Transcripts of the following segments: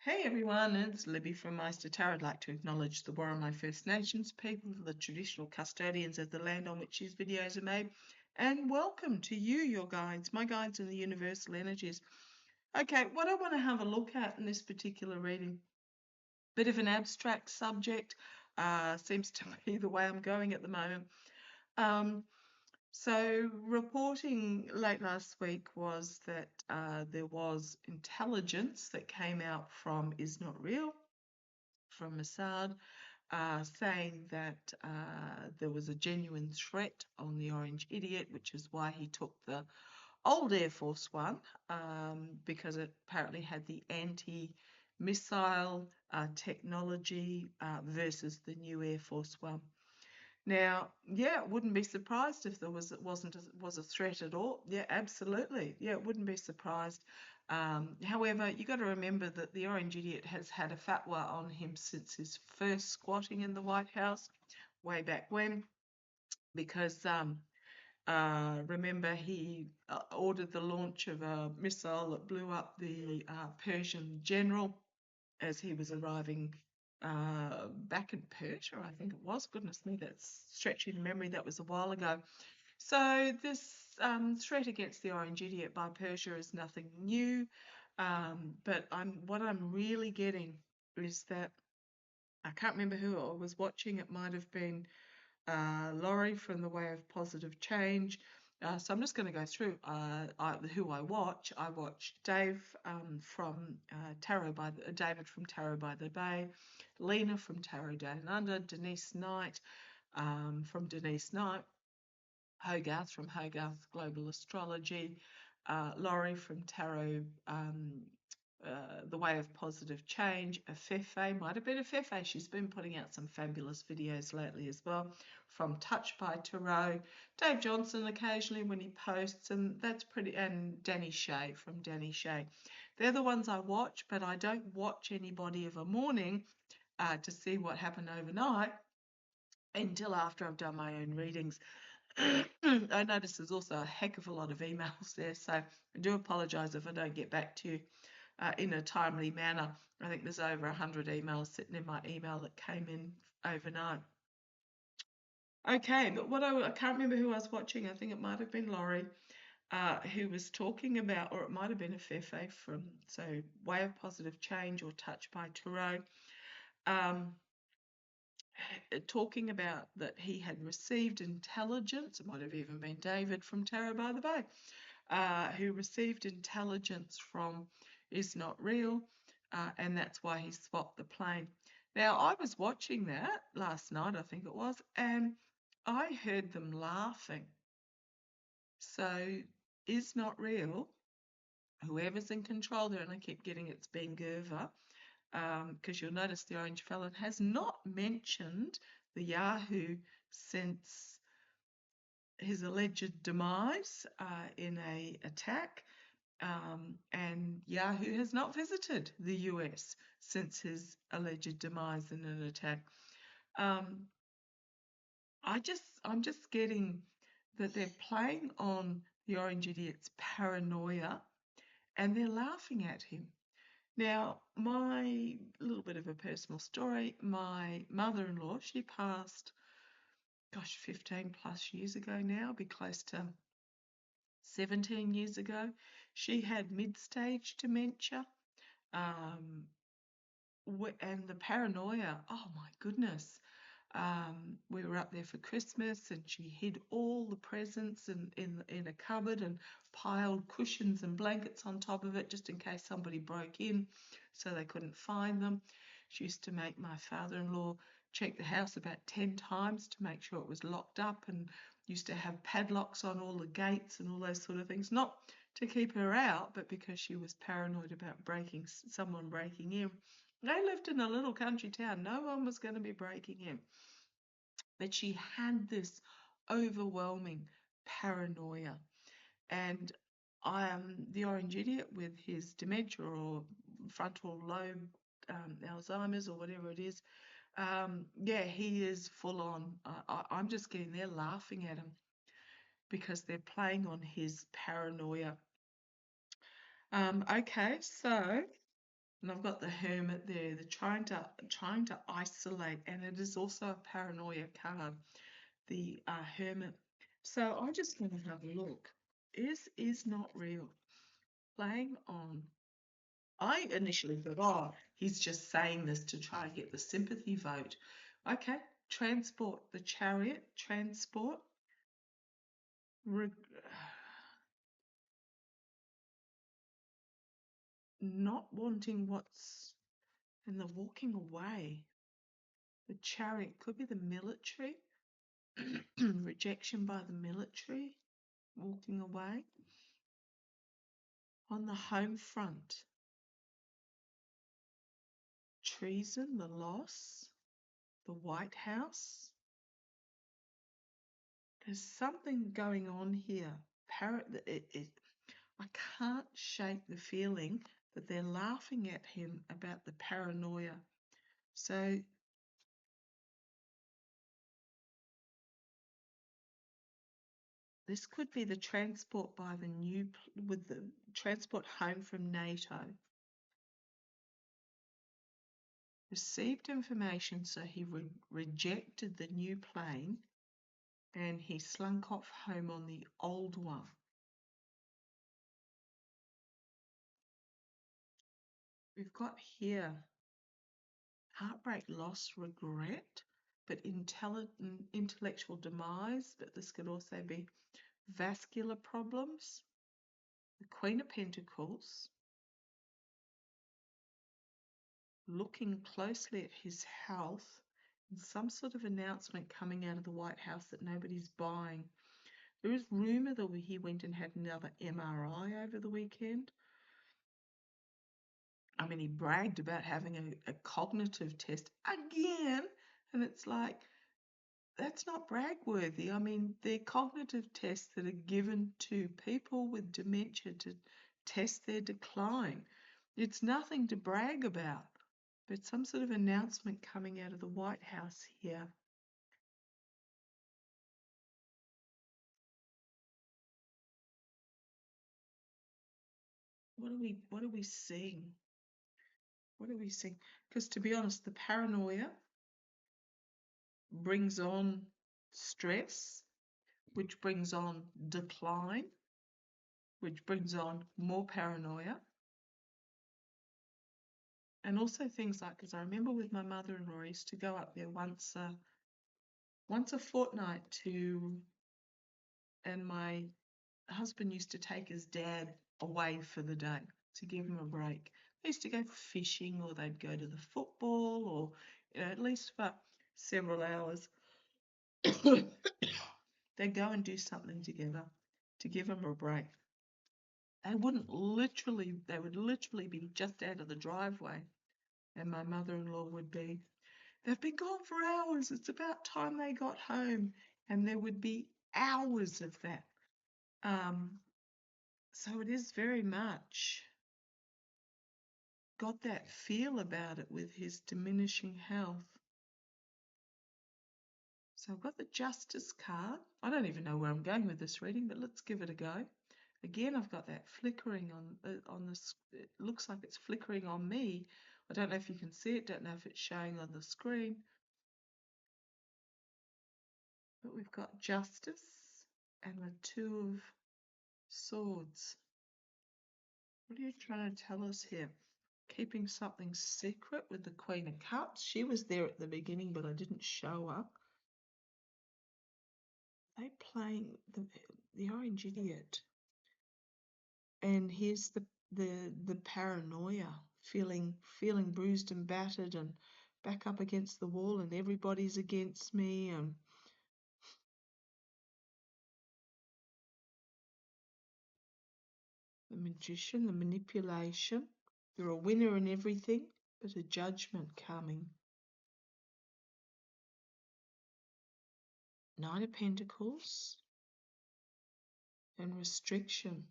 Hey everyone, it's Libby from maighstirtarot. I'd like to acknowledge the Worimi First Nations people, the traditional custodians of the land on which these videos are made, and welcome to you, your guides, my guides in the universal energies. Okay, what I want to have a look at in this particular reading, bit of an abstract subject, seems to be the way I'm going at the moment. So reporting late last week was that there was intelligence that came out from Is Not Real, from Mossad, saying that there was a genuine threat on the Orange Idiot, which is why he took the old Air Force One, because it apparently had the anti-missile technology versus the new Air Force One. Now, yeah, wouldn't be surprised if there was a threat at all. Yeah, absolutely. Yeah, wouldn't be surprised. However, you got to remember that the Orange Idiot has had a fatwa on him since his first squatting in the White House, way back when, because remember he ordered the launch of a missile that blew up the Persian general as he was arriving back in Persia, I think it was. Goodness me, that's stretching memory. That was a while ago. So this threat against the Orange Idiot by Persia is nothing new. But what I'm really getting is that I can't remember who I was watching. It might have been Laurie from The Way of Positive Change. So I'm just going to go through who I watch. I watch Dave from David from Tarot by the Bay, Lena from Tarot Down Under, Denise Knight from Denise Knight, Hogarth from Hogarth Global Astrology, Laurie from Tarot The Way of Positive Change, Afefe, might have been Afefe, she's been putting out some fabulous videos lately as well, from Touch by Tarot, Dave Johnson occasionally when he posts, and Danny Shea from Danny Shea. They're the ones I watch, but I don't watch anybody of a morning to see what happened overnight until after I've done my own readings. I notice there's also a heck of a lot of emails there, so I do apologise if I don't get back to you in a timely manner. I think there's over 100 emails sitting in my email that came in overnight. Okay, but I can't remember who I was watching. I think it might have been Laurie, who was talking about, or it might have been Afefe from Way of Positive Change or Touch by Tarot, talking about that he had received intelligence. It might have even been David from Tarot by the Bay, who received intelligence from Is Not Real, and that's why he swapped the plane. Now, I was watching that last night, I think it was, and I heard them laughing. So, Is Not Real, whoever's in control there, and I keep getting it's Ben Gerver, because you'll notice the orange felon has not mentioned the Yahoo since his alleged demise in a attack, and Yahoo has not visited the US since his alleged demise in an attack. I'm just getting that they're playing on the Orange Idiot's paranoia and they're laughing at him. Now, my little bit of a personal story, my mother-in-law, she passed, 15 plus years ago now, be close to 17 years ago. She had mid-stage dementia, and the paranoia, oh my goodness. We were up there for Christmas and she hid all the presents in a cupboard and piled cushions and blankets on top of it just in case somebody broke in so they couldn't find them. She used to make my father-in-law check the house about 10 times to make sure it was locked up, and used to have padlocks on all the gates and all those sort of things, not to keep her out, but because she was paranoid about someone breaking in. They lived in a little country town. No one was going to be breaking in. But she had this overwhelming paranoia. And the Orange Idiot with his dementia or frontal lobe Alzheimer's or whatever it is, yeah, he is full on. I'm just getting there laughing at him because they're playing on his paranoia. Okay, so And I've got the Hermit there. They're trying to isolate, and it is also a paranoia card, the Hermit. So I just want to have a look. Is not real. Playing on. I initially thought, oh, he's just saying this to try and get the sympathy vote. Okay, transport, the Chariot, transport. Not wanting what's, and the walking away. The Chariot could be the military. Rejection by the military, walking away. On the home front, treason, the loss, the White House. There's something going on here. I can't shake the feeling that they're laughing at him about the paranoia. So this could be the transport by with the transport home from NATO. Received information, so he rejected the new plane and he slunk off home on the old one. We've got here heartbreak, loss, regret, but intellectual demise, but this could also be vascular problems. The Queen of Pentacles, looking closely at his health, and some sort of announcement coming out of the White House that nobody's buying. There is rumour that he went and had another MRI over the weekend. I mean, he bragged about having a cognitive test again, and it's like, that's not brag worthy. I mean, they're cognitive tests that are given to people with dementia to test their decline. It's nothing to brag about, but some sort of announcement coming out of the White House here. What are we seeing? What are we seeing? Because to be honest, the paranoia brings on stress, which brings on decline, which brings on more paranoia. And also things like, because I remember with my mother-in-law, I used to go up there once a fortnight and my husband used to take his dad away for the day to give him a break. They used to go fishing, or they'd go to the football, or at least for several hours. They'd go and do something together to give him a break. They would literally be just out of the driveway, and my mother-in-law would be, they've been gone for hours, it's about time they got home, and there would be hours of that. So it is very much got that feel about it with his diminishing health. So I've got the Justice card. I don't even know where I'm going with this reading, but let's give it a go. Again, I've got that flickering on this. It looks like it's flickering on me. I don't know if you can see it. Don't know if it's showing on the screen. But we've got Justice and the Two of Swords. What are you trying to tell us here? Keeping something secret with the Queen of Cups. She was there at the beginning, but I didn't show up. They playing the Orange Idiot. And here's the paranoia, feeling bruised and battered and back up against the wall, and everybody's against me, and the Magician, the manipulation. You're a winner in everything, but a judgment coming. Nine of Pentacles and restriction.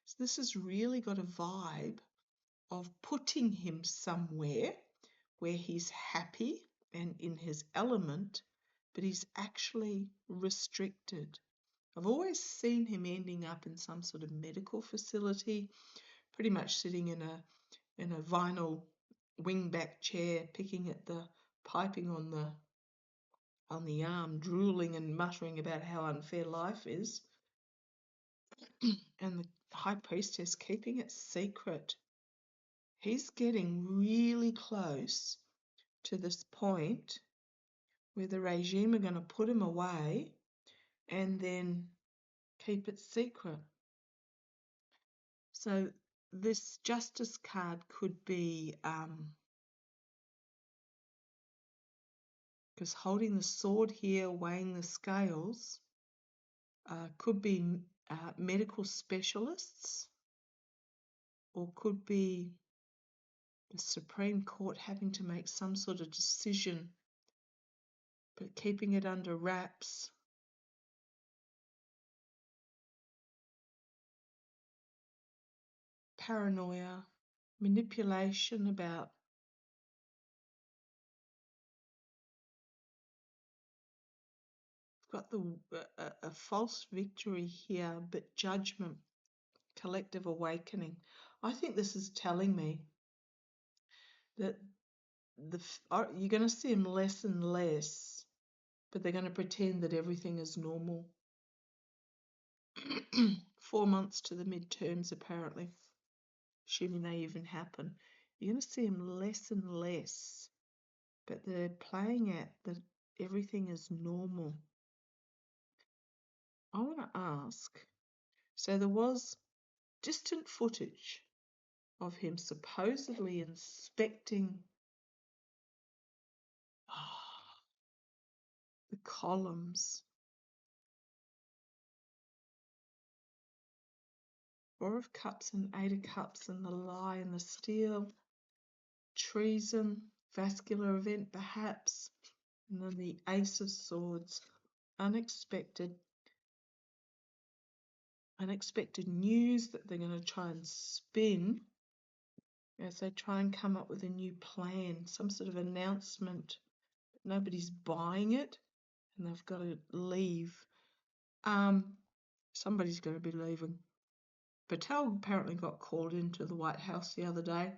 So this has really got a vibe of putting him somewhere where he's happy and in his element, but he's actually restricted. I've always seen him ending up in some sort of medical facility, pretty much sitting in in a vinyl wingback chair, picking at the piping on the arm, drooling and muttering about how unfair life is. And the high priestess keeping it secret. He's getting really close to this point where the regime are going to put him away and then keep it secret. So this justice card could be, because holding the sword here, weighing the scales, could be medical specialists, or could be the Supreme Court having to make some sort of decision, but keeping it under wraps. Paranoia, manipulation about got a false victory here, but judgment, collective awakening. I think this is telling me that you're going to see him less and less, but they're going to pretend that everything is normal. 4 months to the midterms, apparently, assuming they even happen. You're going to see him less and less, but they're playing at that everything is normal. I want to ask, so there was distant footage of him supposedly inspecting the columns. 4 of Cups and 8 of Cups and the lie and the steel, treason, vascular event perhaps, and then the Ace of Swords, unexpected news that they're going to try and spin as they try and come up with a new plan, some sort of announcement. Nobody's buying it and they've got to leave. Somebody's going to be leaving. Patel apparently got called into the White House the other day.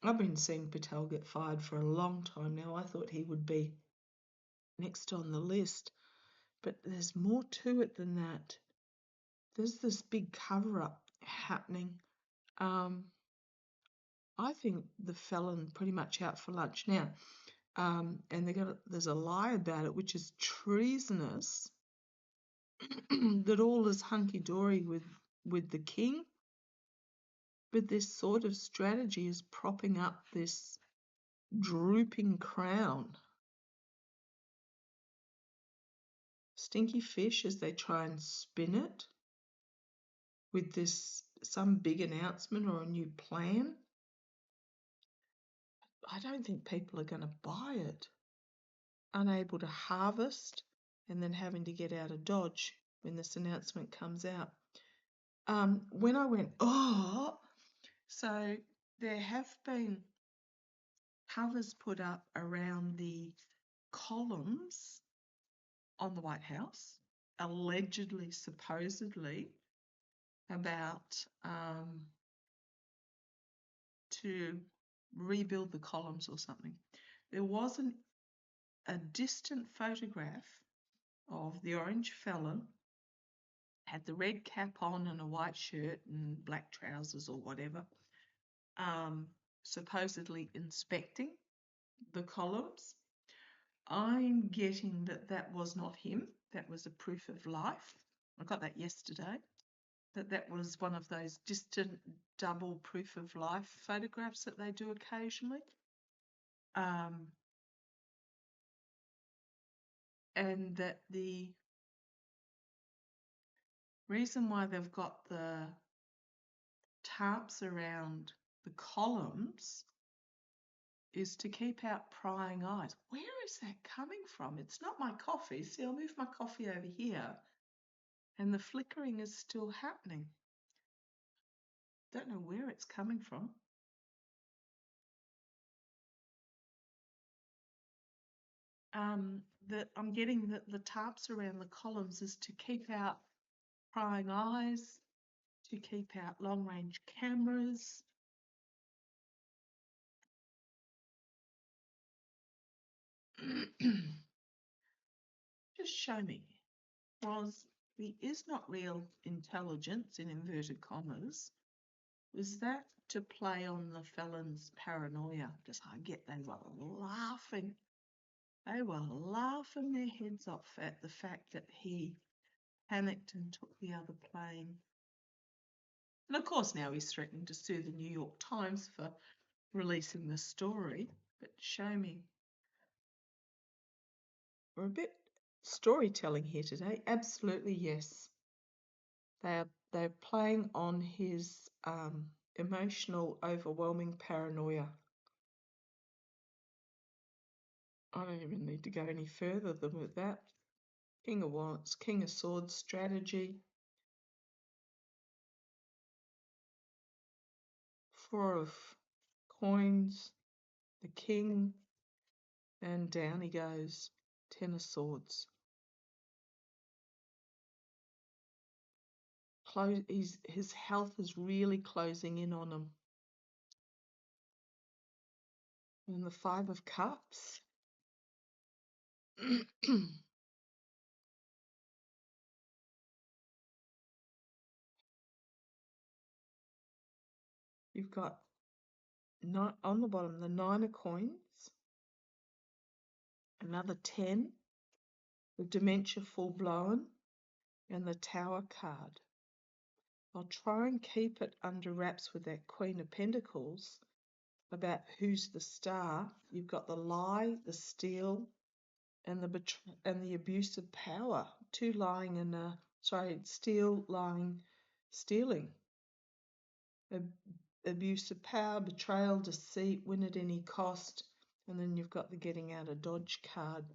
I've been seeing Patel get fired for a long time now. I thought he would be next on the list. But there's more to it than that. There's this big cover-up happening. I think the felon pretty much out for lunch now. And there's a lie about it, which is treasonous, that all is hunky-dory with the king. But this sort of strategy is propping up this drooping crown. Stinky fish as they try and spin it with some big announcement or a new plan. I don't think people are going to buy it. Unable to harvest and then having to get out of Dodge when this announcement comes out. When I went, so there have been covers put up around the columns on the White House, allegedly, supposedly, about to rebuild the columns or something. There wasn't a distant photograph of the orange felon, had the red cap on and a white shirt and black trousers or whatever, supposedly inspecting the columns. I'm getting that was not him. That was a proof of life. I got that yesterday. That was one of those distant double proof of life photographs that they do occasionally. And that the reason why they've got the tarps around the columns is to keep out prying eyes. Where is that coming from? It's not my coffee. See, I'll move my coffee over here. And the flickering is still happening. Don't know where it's coming from. That I'm getting that the tarps around the columns is to keep out prying eyes, to keep out long-range cameras. Just show me. Was the is not real intelligence, in inverted commas, was that to play on the felon's paranoia? Just I get they were laughing. They were laughing their heads off at the fact that he panicked and took the other plane. And of course now he's threatening to sue the New York Times for releasing the story. But show me. We're a bit storytelling here today. Absolutely, yes. They're playing on his emotional, overwhelming paranoia. I don't even need to go any further than with that. King of Wands, King of Swords, strategy. Four of Coins, the King, and down he goes. Ten of Swords. His health is really closing in on him. And the Five of Cups. You've got on the bottom the Nine of Coins, another 10, the Dementia Full Blown, and the Tower card. I'll try and keep it under wraps with that Queen of Pentacles about who's the star. You've got the lie, the steal, and the abuse of power. Two lying and steal, lying, stealing. Abuse of power, betrayal, deceit, win at any cost, and then you've got the getting out of dodge card.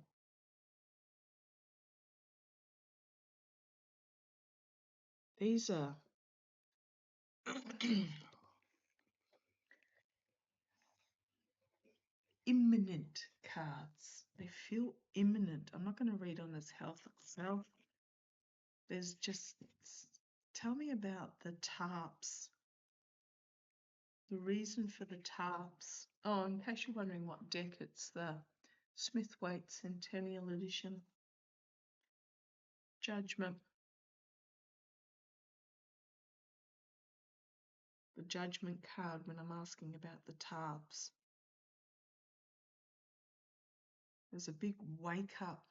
These are imminent cards. They feel imminent. I'm not going to read on his health itself. There's just, tell me about the tarps. The reason for the tarps. Oh, in case you're wondering what deck, it's the Smith-Waite Centennial Edition. Judgment. The Judgment card when I'm asking about the tarps. There's a big wake up.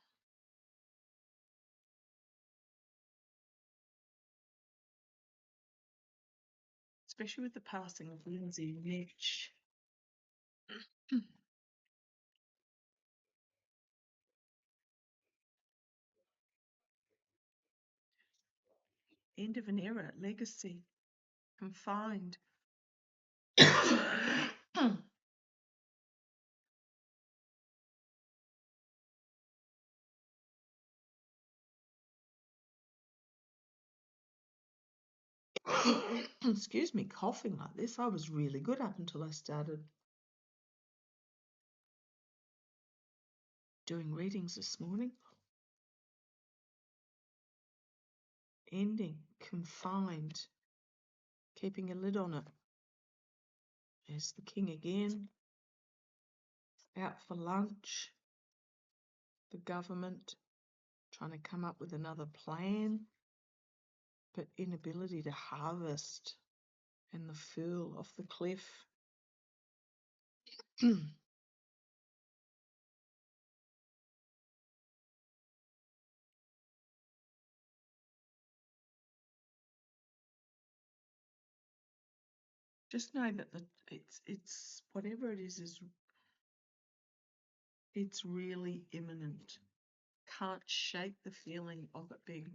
Especially with the passing of Lindsay Mitch. End of an era, legacy, confined. Excuse me, coughing like this. I was really good up until I started doing readings this morning. Ending, confined, keeping a lid on it. There's the King again. Out for lunch. The government trying to come up with another plan, but inability to harvest, and the fool off the cliff. Just know that it's whatever it is it's really imminent. Can't shake the feeling of it being.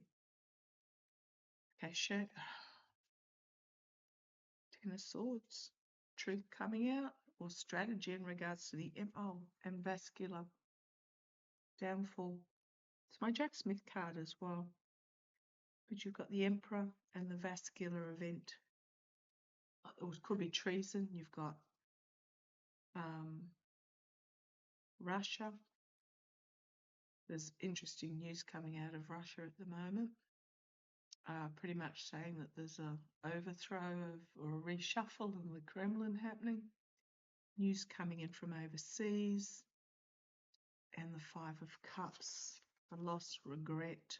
Okay, Ten of Swords. Truth coming out or strategy in regards to the and vascular downfall. It's my Jack Smith card as well. But you've got the Emperor and the vascular event. It could be treason. You've got Russia. There's interesting news coming out of Russia at the moment. Pretty much saying that there's a overthrow or a reshuffle in the Kremlin happening. News coming in from overseas. and the Five of Cups, the lost regret,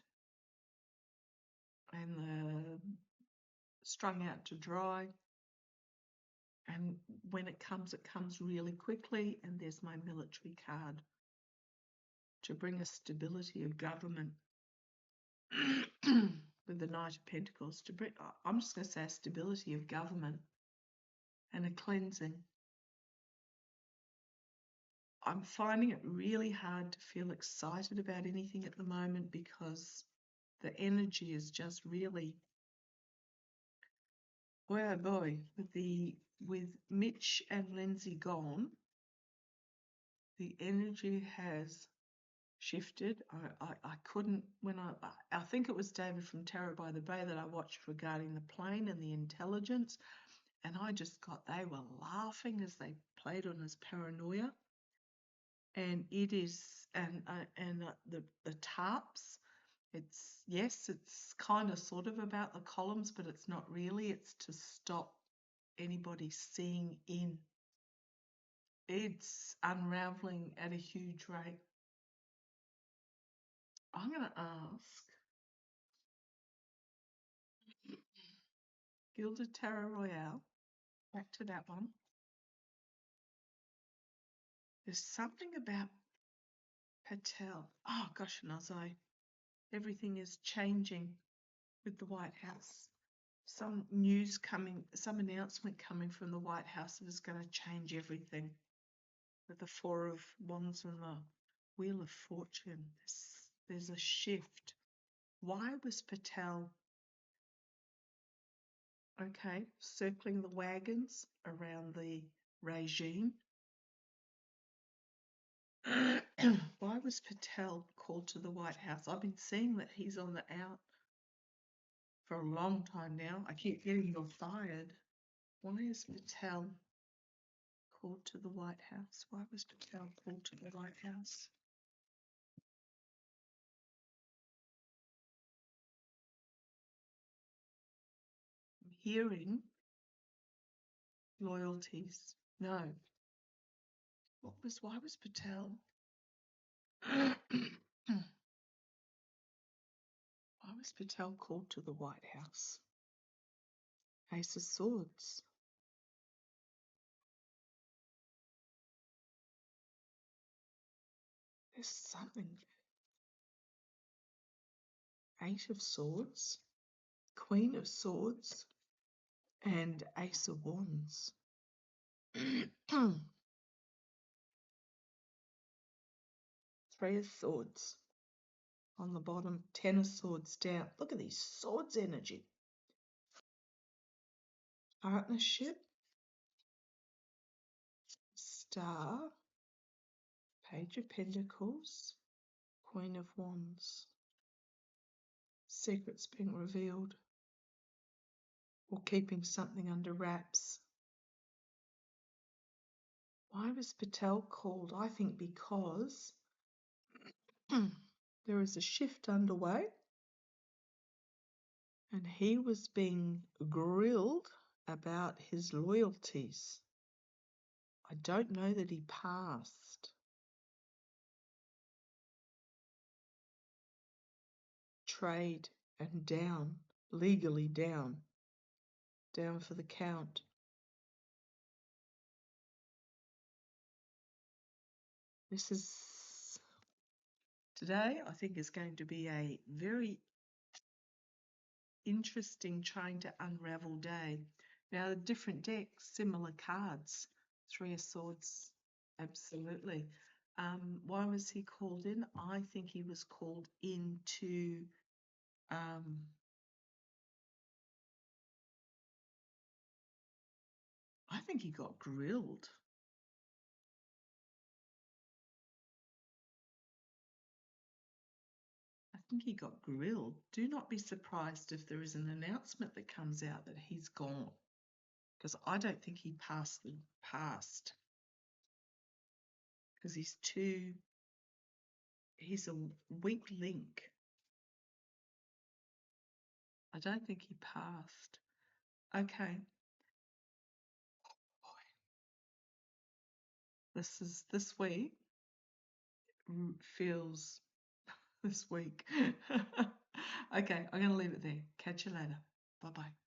and the strung out to dry. And when it comes really quickly. And there's my military card to bring a stability of government with the Knight of Pentacles. I'm just going to say a stability of government and a cleansing. I'm finding it really hard to feel excited about anything at the moment because the energy is just really, boy oh boy, with Mitch and Lindsay gone, the energy has shifted. I couldn't, I think it was David from Tarot by the Bay that I watched regarding the plane and the intelligence, and they were laughing as they played on his paranoia. And it is, the tarps, it's kind of sort of about the columns, but it's not really. It's to stop anybody seeing in. It's unraveling at a huge rate. I'm going to ask Gilded Tarot Royale, back to that one. There's something about Patel. Oh gosh, Nazai, everything is changing with the White House. Some news coming, some announcement coming from the White House that is going to change everything. With the Four of Wands and the Wheel of Fortune, there's a shift. Why was Patel, okay, circling the wagons around the regime? Why was Patel called to the White House? I've been seeing that he's on the out for a long time now. I keep getting you're fired. Why is Patel called to the White House? Why was Patel called to the White House? I'm hearing loyalties. No. Why was Patel? Why was Patel called to the White House? Ace of Swords. There's something. Eight of Swords, Queen of Swords, and Ace of Wands. Three of Swords on the bottom, 10 of Swords down. Look at these swords energy. Partnership, Star, Page of Pentacles, Queen of Wands. Secrets being revealed or keeping something under wraps. Why was Patel called? I think because there is a shift underway and he was being grilled about his loyalties. I don't know that he passed. Trade and down, legally down for the count. This is, today I think is going to be a very interesting trying to unravel day. Now, the different decks, similar cards. Three of Swords, absolutely. Why was he called in? I think he was called in to I think he got grilled. I think he got grilled. Do not be surprised if there is an announcement that comes out that he's gone, because I don't think he passed because he's a weak link. I don't think he passed. Okay. This week feels this week. Okay, I'm going to leave it there. Catch you later. Bye bye.